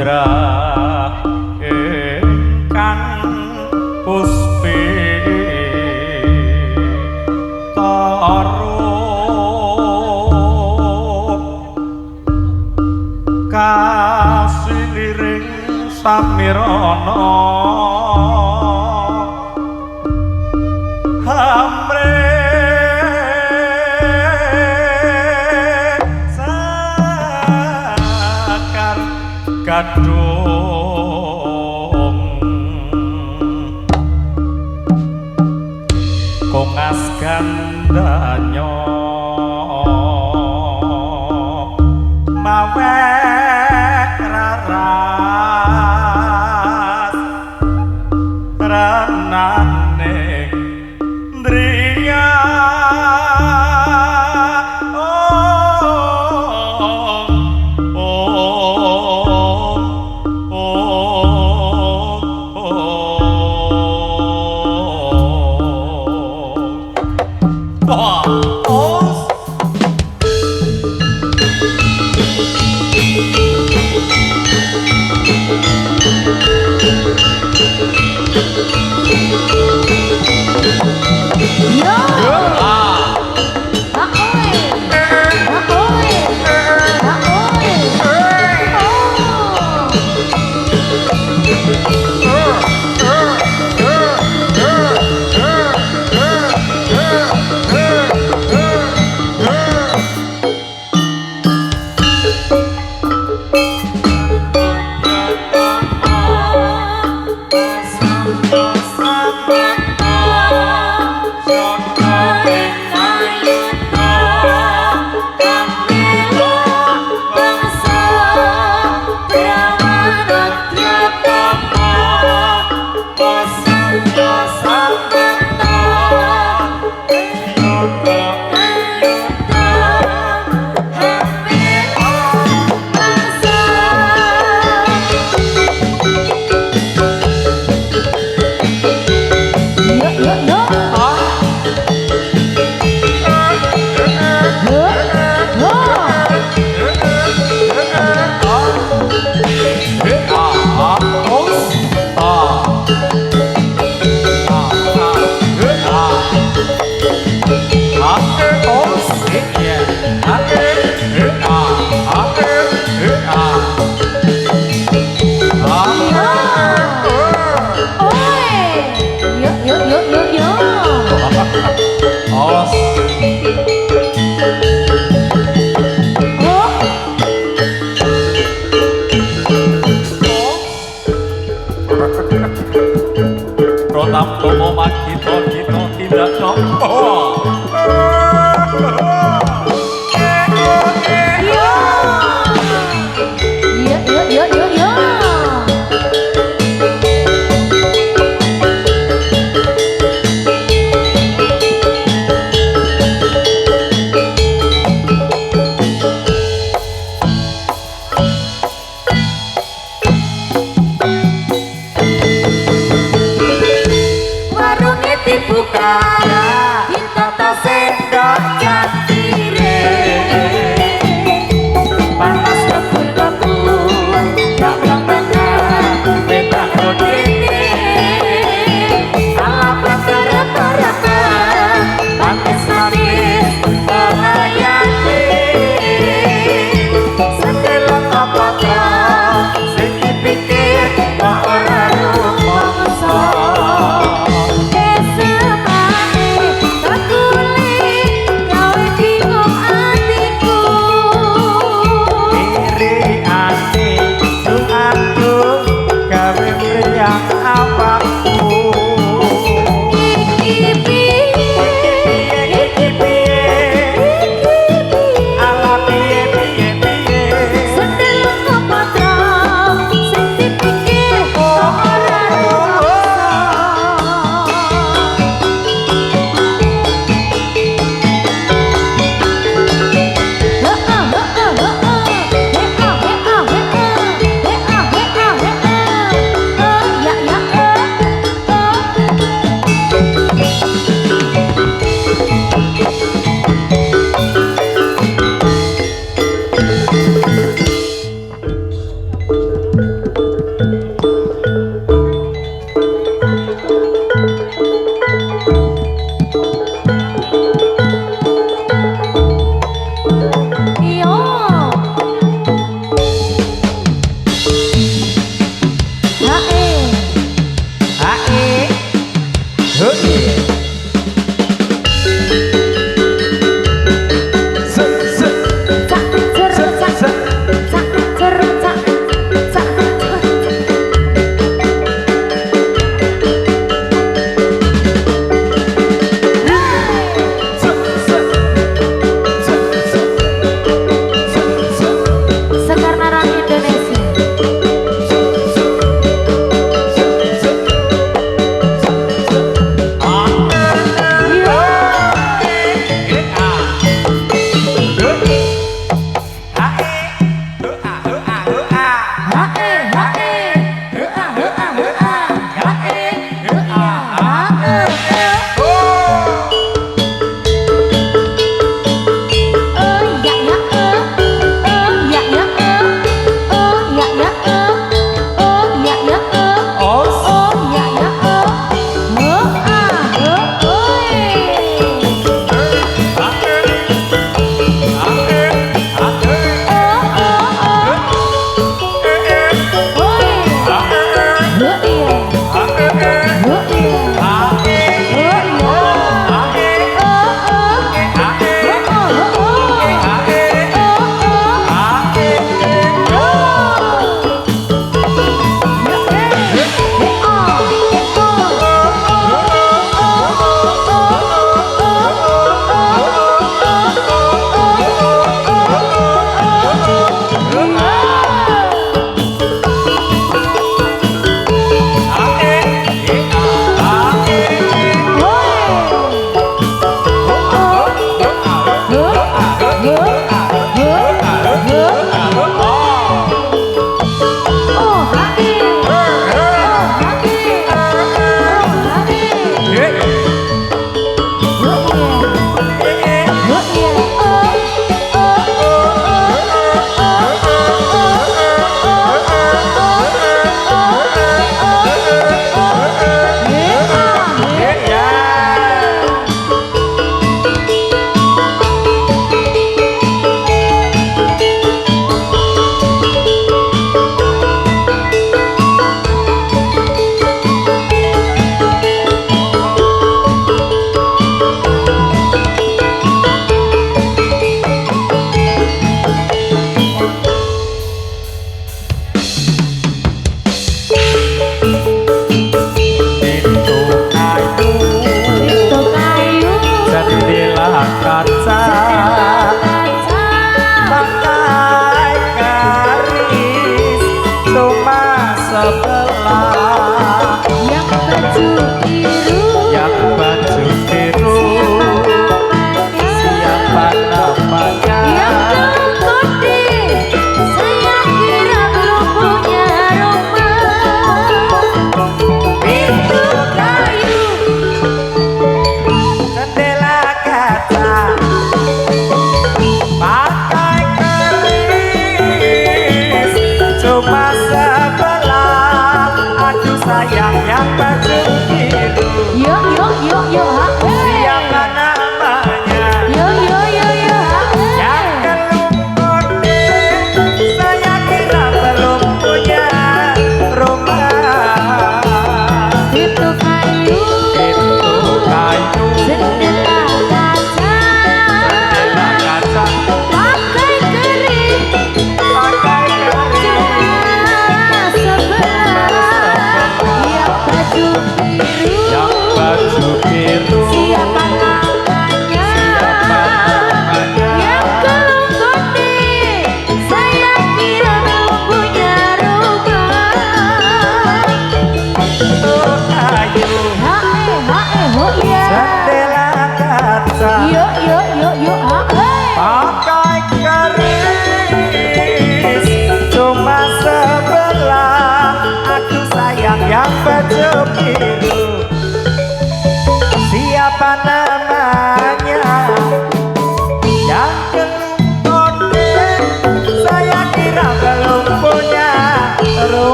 Hajrah ingkang puspi taruh kasiliring samirana hamre kadung kongas gandanya mawek raras ranane driya Protap Tomo Makito Kito tidak nomor. Dibuka, kita tak sendok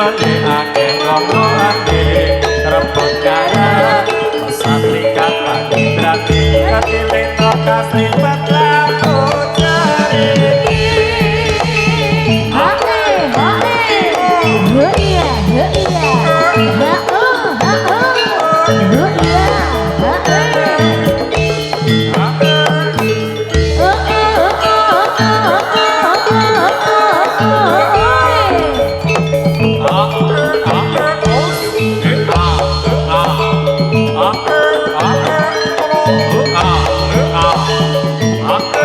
Jane akeh ngomongane repot kaya pasatri kata berarti katileno kaslipat laku cari Ah,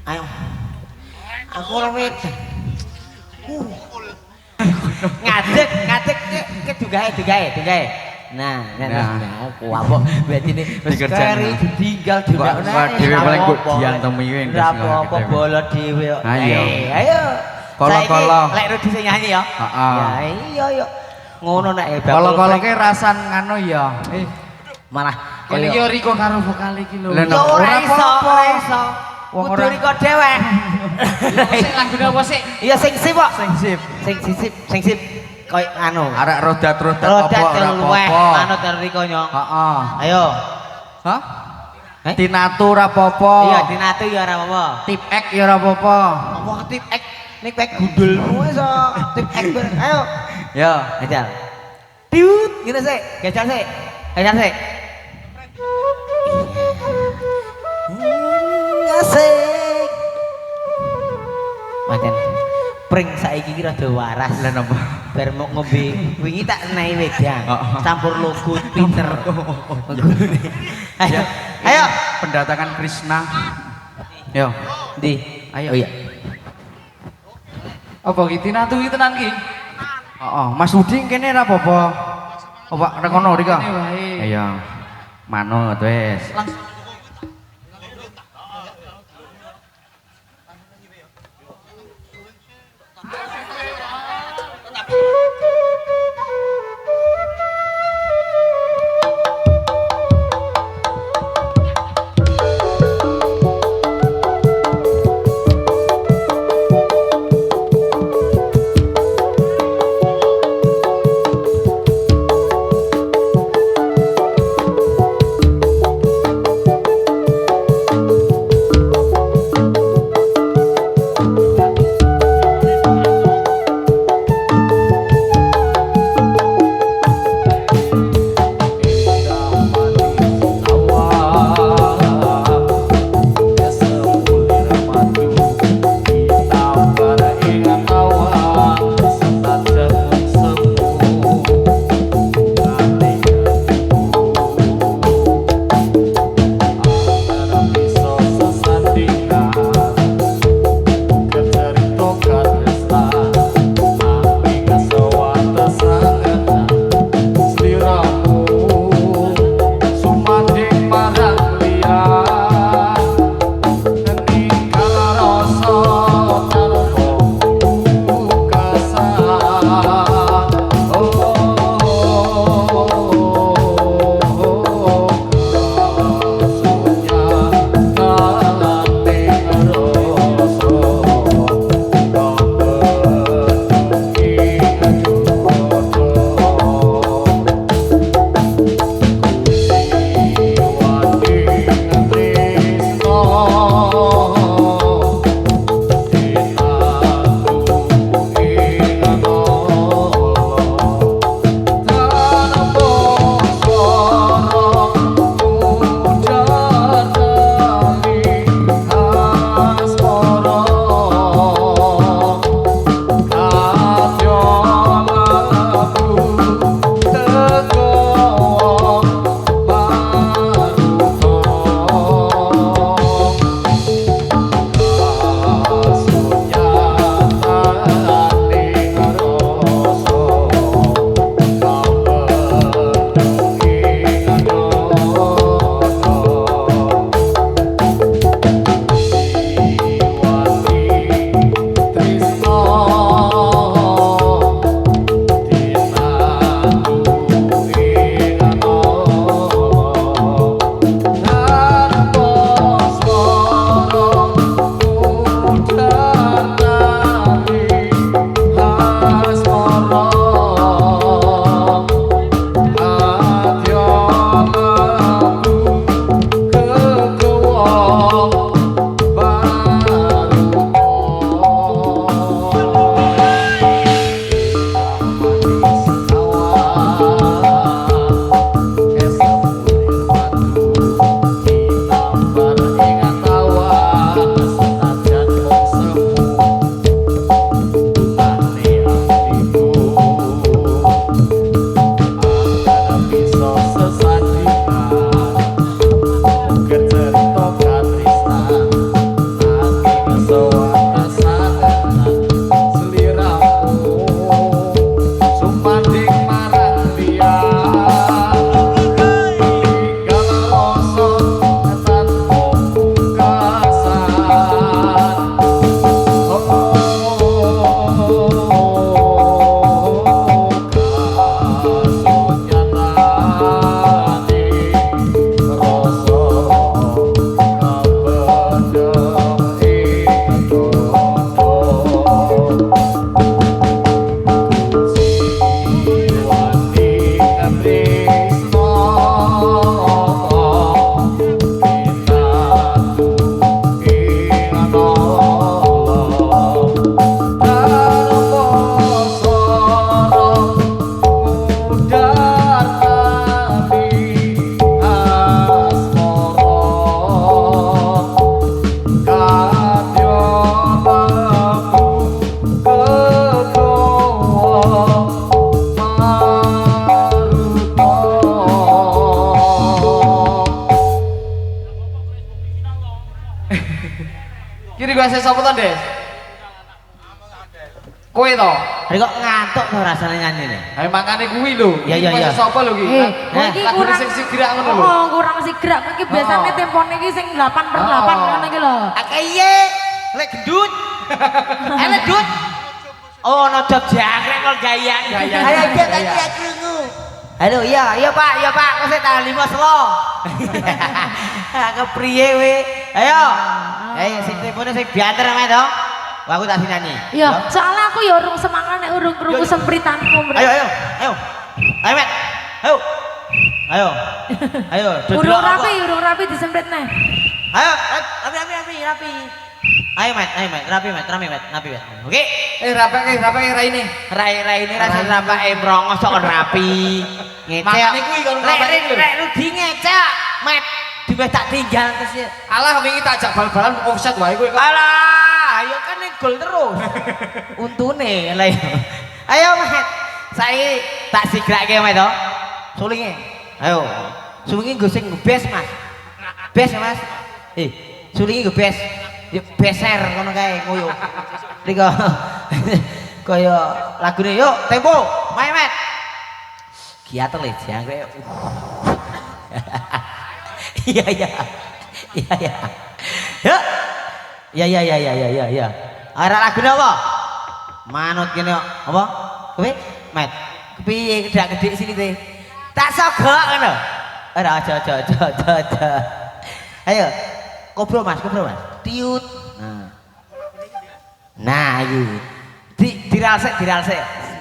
Ayo. Aku ora wit. Ngadeg ke dugae. Nah, aku apa berarti ini kari ditinggal juga dhewe paling kok diantemi kuwi ora apa-apa bola dhewe. Ayo. Kolo-kolo. Lek Rudi sing nyanyi ya. Heeh. Ya iya. Ngono nek Kolo-kolo ki rasan ngono ya. Malah Kene iki Riko karo vokal iki lho. Ya ora iso. Wong ora Riko dewek. Sing lagune apa sih? Iya sing sip kok. Sing sip. Sing sip. koyo anu. Arek rodat-rodat apa Rodat ora yang luweh apa-apa. manut Riko nyong. Heeh. Ayo. Hah? Eh? Tinatu ora apa-apa. Iya, dinatu ya ora apa-apa. Tip X ya ora apa-apa. Apa tip X? Nek pek gundulmu wis tip X bareng. Ayo. Ya. Gajal. Tiut, gini sih. Gajal sih. Gajal sih. Asik. Macan. Pring saiki ki rada waras. Lah napa? Bar mau ngombe wingi tak naik wedang. Campur logo pinter. Ayo. Ayo. Pendatangan Krishna. Yo. Ndi? Ayo. Oh iya. Apa ki tinatu ki tenan ki? Heeh, Mas Budi kene ora apa-apa. Apa nek kono Rika? Kene wae. Iya. Manut wis. request sapa to, Des? Kowe to? Hari kok ngantuk tuh rasanya nyanyi nih. Ayo makane kuwi lho. Iya, iya, iya. Request sapa lho iki? Kowe iki Lagu kurang sing sigrak ngono lho. Oh, kurang sigrak. Kowe iki biasane tempone iki sing 8/8 ngono iki lho. Akeh iye, lek gendut. Lek gendut. Oh, ono job jangkrik kok gayan. Gaya. Ayo Gaya. dia tadi aku krungu. Halo, iya Pak, kok saya tanggal 5 selo. Kepriye we? Ayo. Ayo sing telepone sing bianter ama to. Wah, aku tak sinani. Iya, soalnya aku ya urung semangat nek urung krungu sempritanmu. Ayo. Ayo, Met. Ayo. Urung rapi disemprit neh. Ayo, rapi. Ayo, Met. Rapi, Met. Oke. Rapake raine. Rai ini rasa rapake mrongos kok rapi. Ngecek. Makane kuwi kon rapake lho. Rek rudi ngecek, Met. Diwes tak tinggal terus ya. Alah wingi tak ajak bal-balan offset wae kowe. Alah, ayo kan ning gol terus. Untune lha. Ayo, Met. Saiki tak sigrake, Met to. Sulinge. Ayo. Sulinge nggo sing ngebes, Mas. Bes, Mas. Sulinge ngebes. Ya beser ngono kae ngoyo. Riko. Kaya lagune yuk, tempo. Main, Met. Giat le jangkrik. Iya. Ya. Arek lagune apa? Manut kene apa? Kowe, Met. Kepiye kedak gedhe sini teh? Tak sogok ngono. Ora aja. Ayo. Kobro Mas. Tiut. Nah, iki. Diralsek.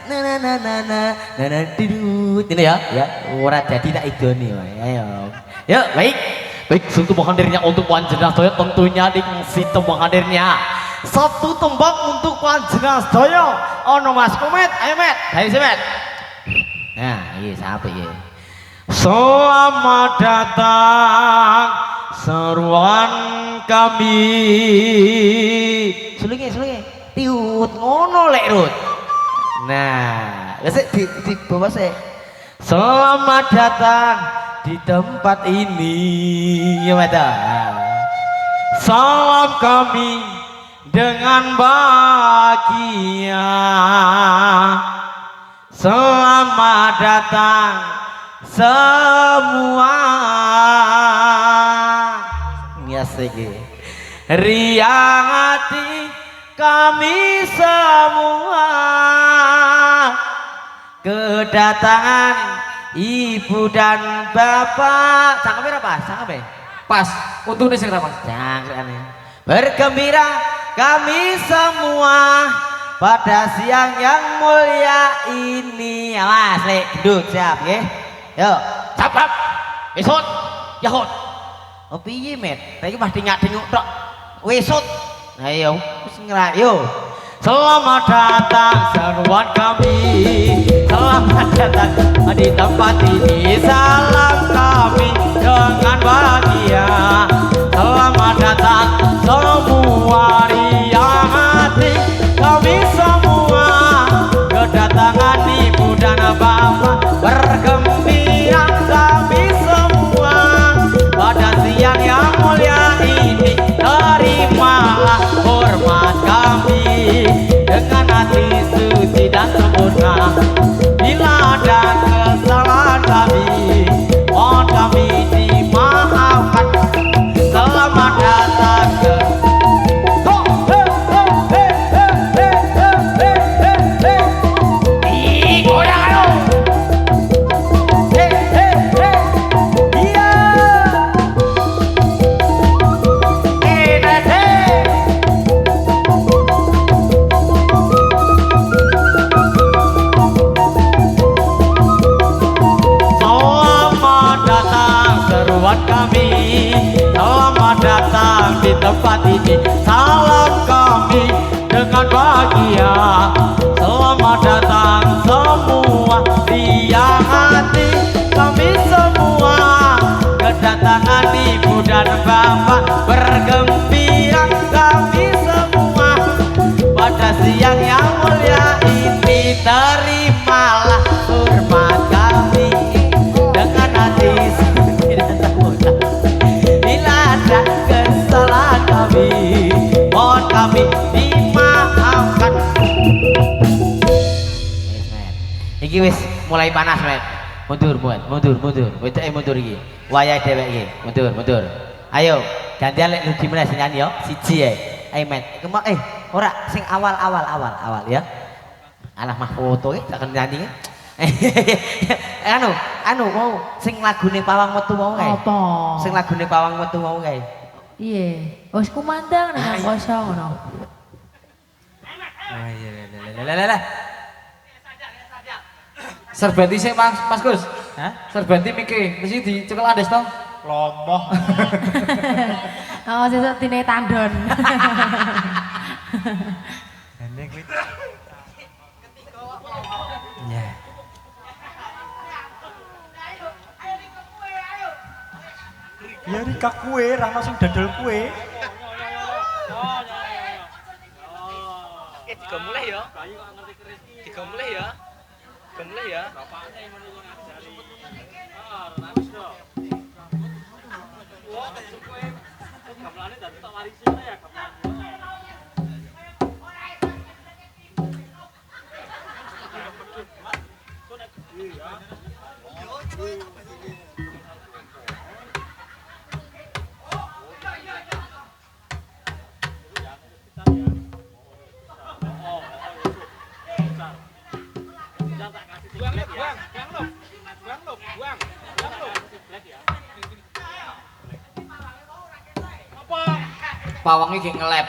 Nah, tiut. Ini ya. Ora jadi tak idoni wae. Ayo. Yuk, baik untuk menghadirnya untuk Panjenengan sedaya tentunya di tembang hadirnya satu tembang untuk Panjenengan sedaya ono Mas Komet. Ayo Met, ayo si Met. Nah, iya siapa ya? Selamat datang seruan kami. Sulinge. Tiut ngono lek Rut. Nah, gesek di bawah sih. Selamat datang di tempat ini, ya Mata. Salam kami dengan bahagia. Selamat datang semua. Ngasih riang hati kami semua. Kedatangan Ibu dan Bapak, cakep apa? Cakep. Pas, untune sing rapang. Cakep. Bergembira kami semua pada siang yang mulia ini. Awas, Lek, gendut siap nggih. Yo, capap. Wesut. Yahut. Oh piye, Met? Saiki mah dingak-dinguk tok. Wesut. Ayo, wis ngrayo. Selamat datang seruan kami. Selamat datang di tempat ini. Salam kami dengan bahagia. Selamat datang semua riang hati kami semua. Kedatangan Ibu dan Bapak bergembira kami semua pada siang yang mulia ini. Terimalah hormat kami dengan hati suci dan sempurna. Bila ada kesalahan kami, mohon kami dimaafkan. Selamat datang ke kami. Selamat datang di tempat ini. Salam kami dengan bahagia. Selamat datang semua riang hati kami semua. Kedatangan Ibu dan Bapak bergembira kami semua pada siang yang mulia ini. Terimalah hormat kami dengan hati suci dan sempurna. Bila ada kesalahan kami, Iki wis mulai panas, Met. Mundur, mundur. Wedok mundur iki. Wayahe dhewek iki. Mundur. Ayo, gantian lek Ludi meneh sing nyanyi yo. Siji ae. Ayo, Met. Ora sing awal ya. Alah mah foto iki tak nyanyi. Anu mau sing lagune Pawang Metu mau kae. Apa? Sing lagune Pawang Metu mau kae. Iya, wis kumandang nang kosong ngono. Ah iya. Serbenti sik Mas Gus. Hah? Serbenti miki mesti dicekel andes to. Lomoh. Oh, sesuk dine tandon. Ini kuwi. Iya. Ya Rika kue, ra sing dodol kue. Tiga mulai ya. Pawang iki ngelep.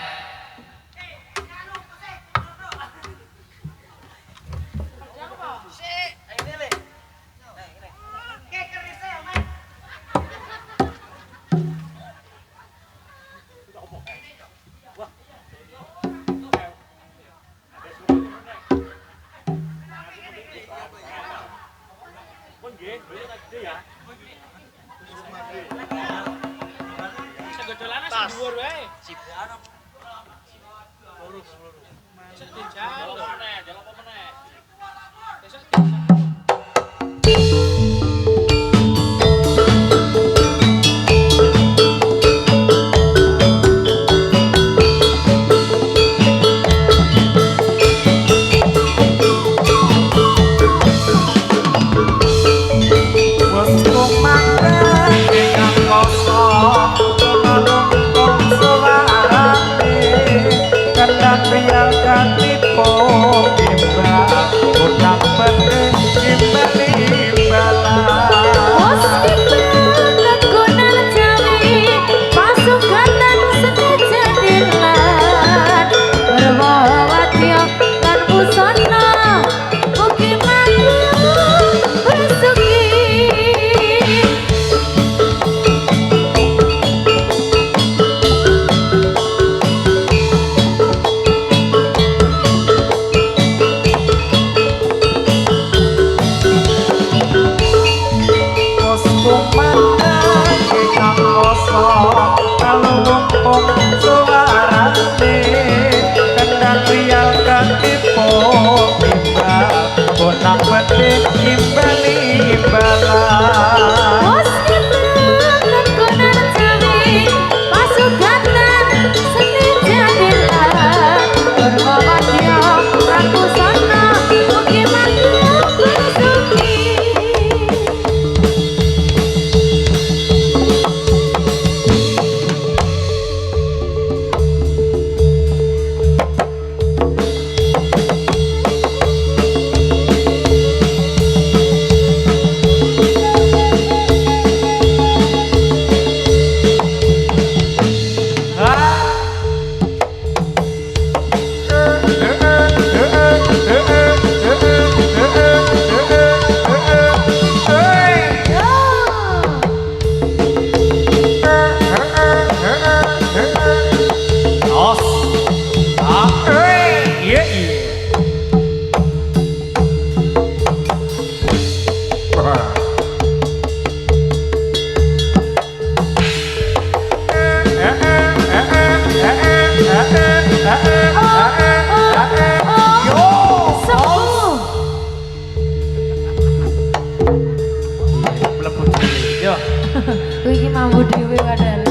Iki mambu dhewe padahal.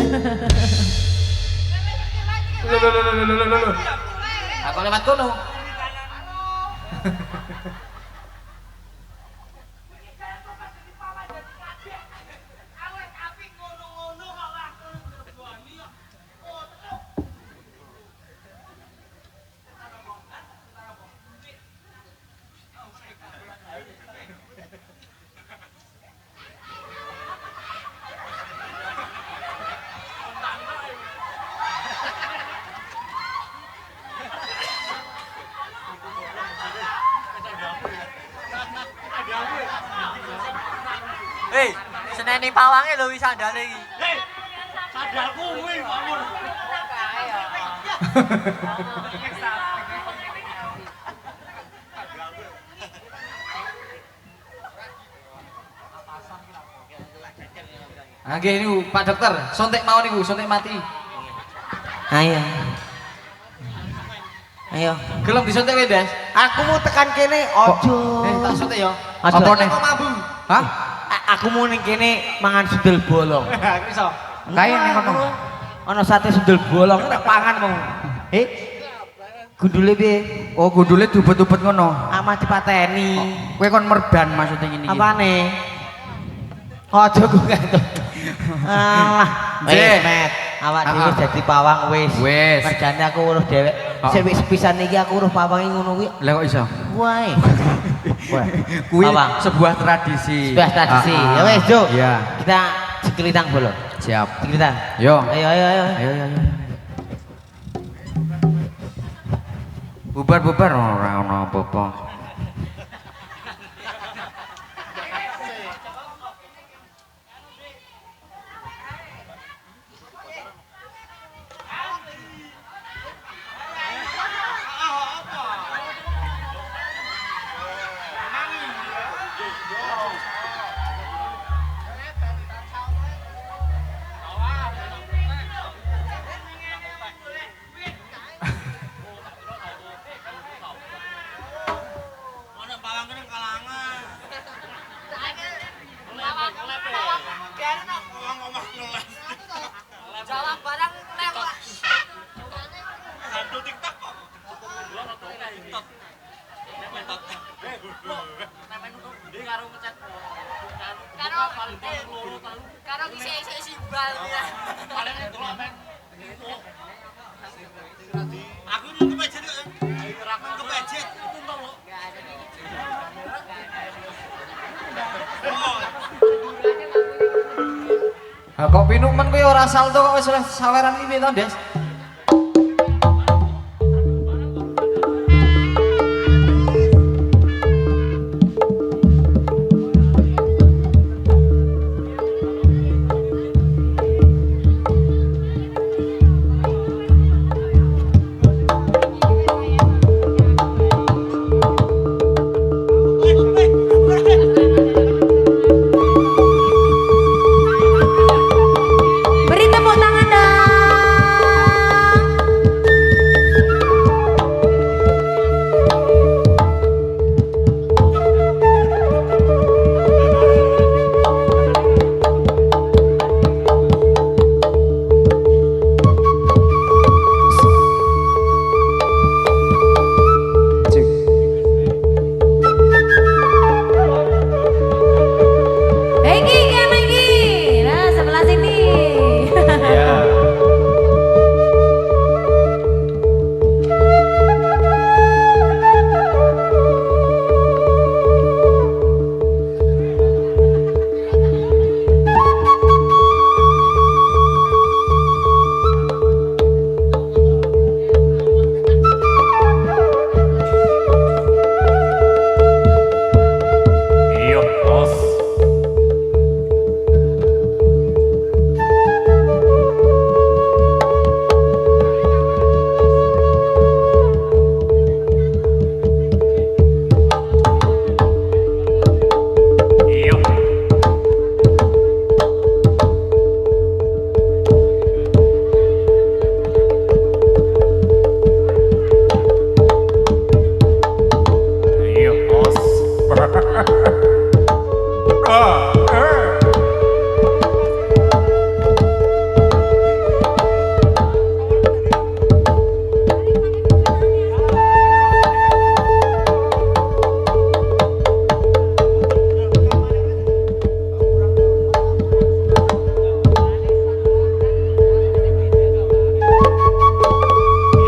Aku lewat kono. Seneni pawange lho wis sandale iki. Sandalku kuwi bangun. Nggih niku Pak Dokter, sontek mawon niku, sontek mati. Ayo. Ayo. Gelem disontek wae, Des. Aku mau tekan kene ojo. Tak sontek ya. Ojo. Apa nih? Hah? Aku mau ning kene mangan sundel bolong. Aku iso. Kae ning kono. Ana sate sundel bolong tak pangan mau. Gundule piye? Oh, gundule dubet-dubet ngono. Amat dipateni. Kowe kon merban maksudnya ngene iki. Apane? Ojo ku kantuk. Alah, wis met. Awak dhewe dadi pawang wis. Wis. Mergane aku uruh dhewek. Sing wis sepisan iki aku uruh pawangi ngono kuwi. Lah kok iso? Wae. Kuwi Apa? sebuah tradisi. Sebuah tradisi. Ya wis, Jo. Iya. Kita jeglitang bola. Siap. Jeglitang. Yo. Ayo ayo ayo. Ayo ayo ayo. Bubar-bubar ora ono apa-apa. Jawab barang lewat. Karo isi simbal ya. Aku mau kepejet kok. Aku kepejet. Ha kok pinumen kowe ora salto kok wis saweran iki to, Des? Beri tepuk tangan dong. Egi, kan Egi. Nah, sebelah sini. Iya, bos. Iya. Iya, bos.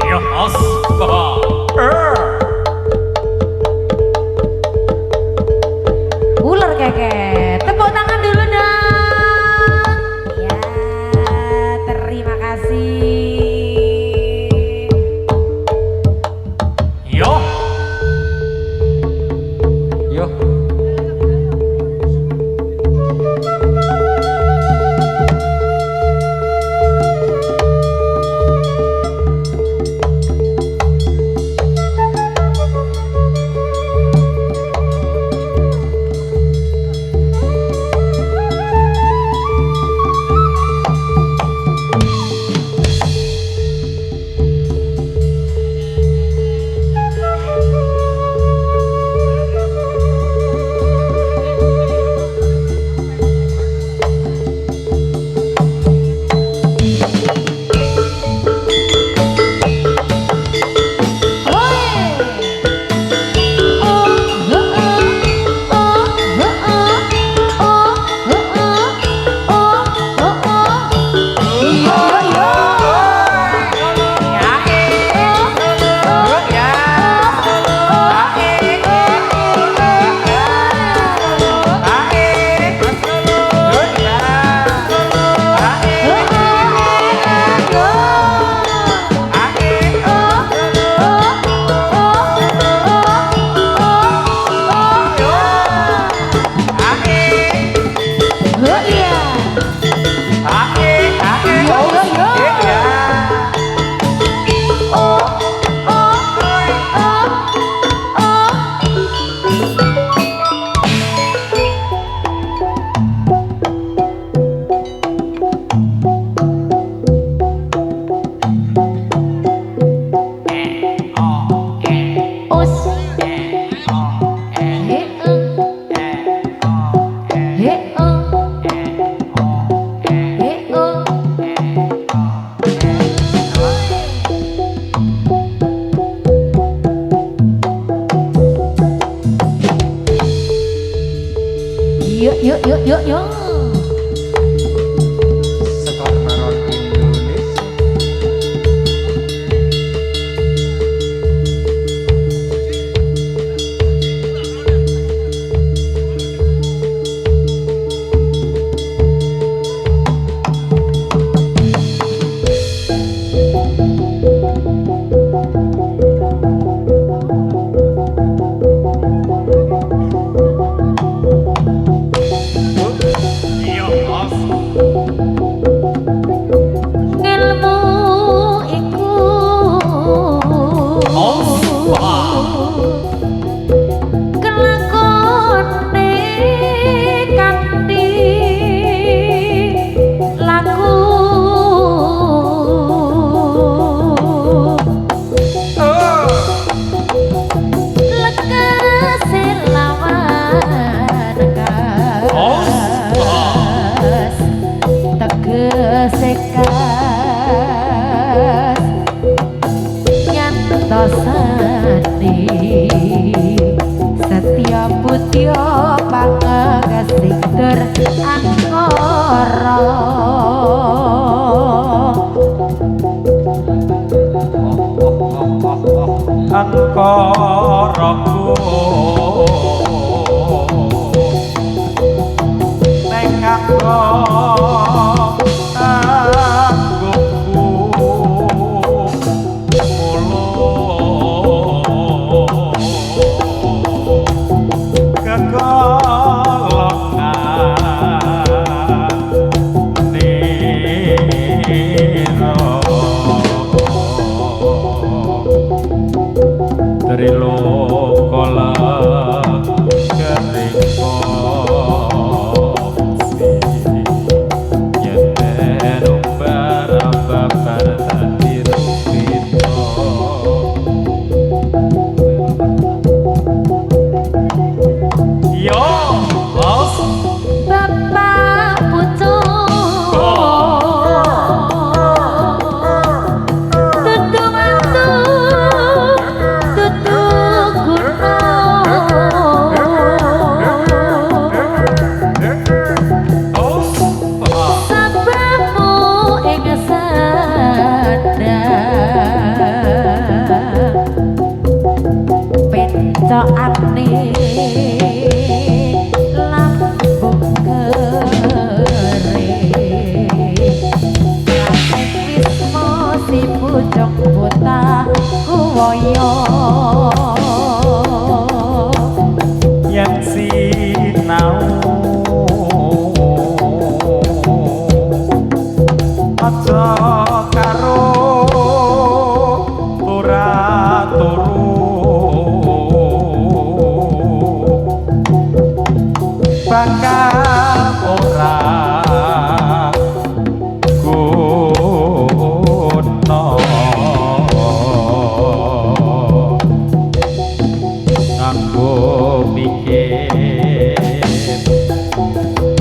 Iya, bos. Ular keke. Tepuk tangan dulu dong. Ya, terima kasih. Yo. Yo. Yuk yuk yuk yuk yuk. Sekor Maron Indonesia. Iya, Bos. Ilmu iku kelakone kanthi laku lekase lawan kas tegese kas nyantosane Setya Putya pangegasing dur angkara Angkaraku neng anggukku mulu kekolongan niro dari lokola kering kopi yeten umbar-ambar tadi rupito yo bos Bapak Putu Tutu mantu Tutu guna bos Sabamu ing sadar Pencokane lambung kering Wismo si pucuk buta kuwaya yang sinau aja karo ora turu bakal ora guna nganggo mikir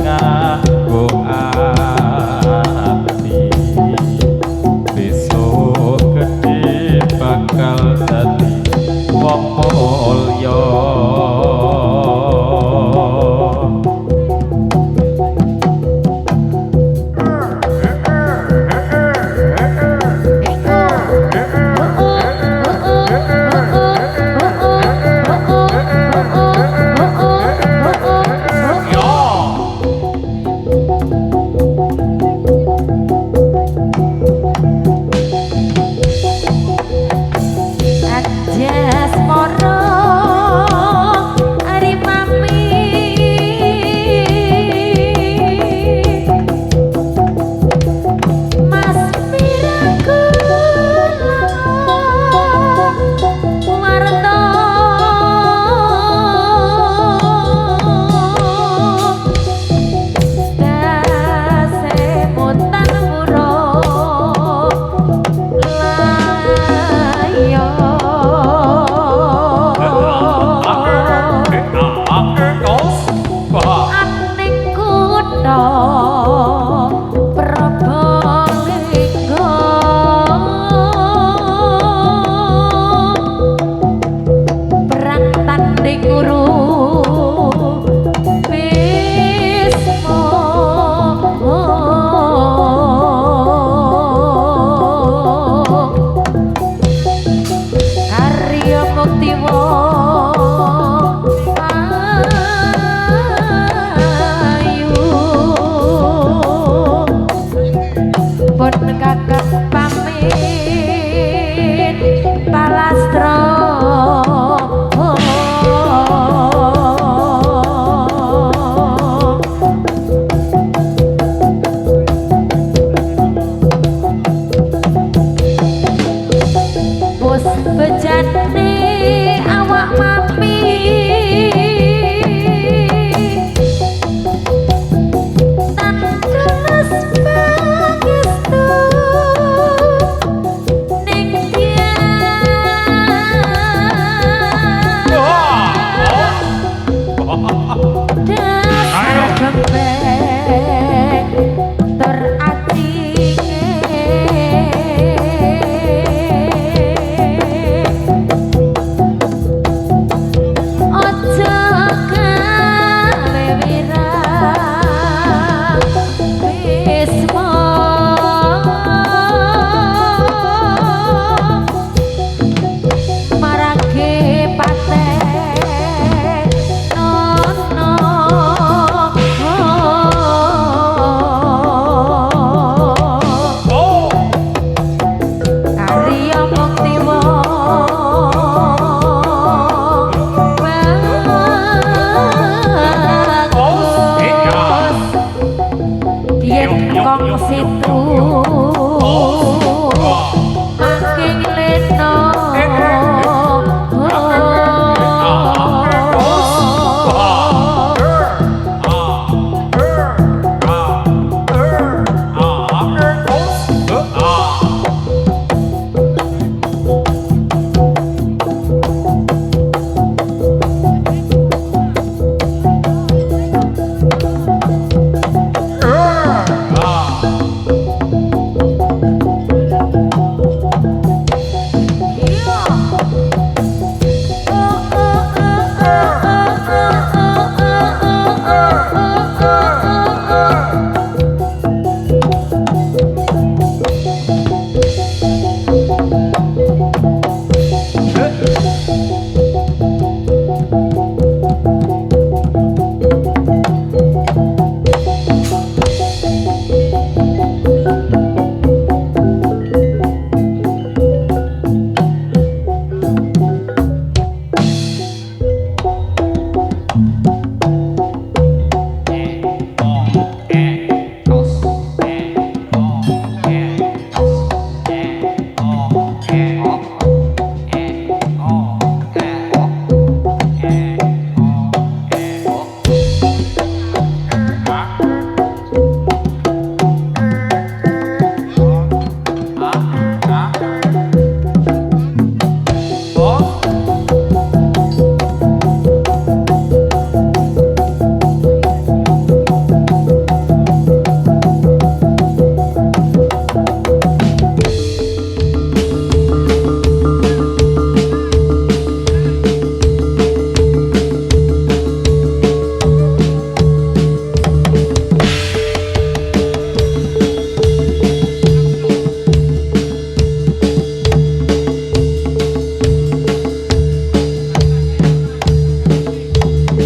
nganggo ati besok gede bakal dadi wong mulya Dasar gembel